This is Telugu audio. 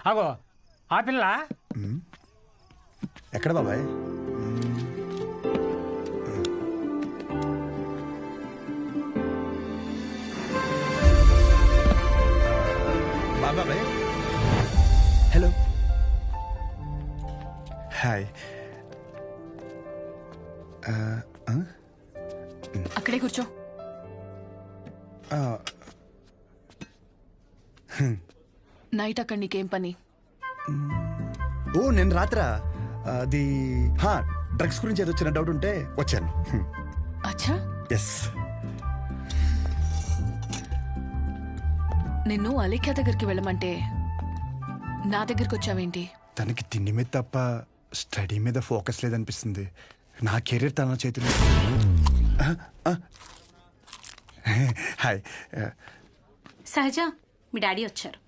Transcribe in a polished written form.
అగో ఆ పిల్ల ఎక్కడ బాబాయ్? బాబాయ్ హలో హాయ్. అక్కడే కూర్చో. నైట్ అక్కడ నీకేం పని? ఓ నేను రాత్రా అది డ్రగ్స్ గురించి ఏదో చిన్న డౌట్ ఉంటే వచ్చాను. అచ్చా, ఎస్. నిన్ను అలేఖ్య దగ్గరికి వెళ్ళమంటే నా దగ్గరికి వచ్చావేంటి? తనకి తిండి మీద తప్ప స్టడీ మీద ఫోకస్ లేదనిపిస్తుంది. నా కెరీర్ తన చేతిలో. హాయ్. సహజ, మీ డాడీ వచ్చారు.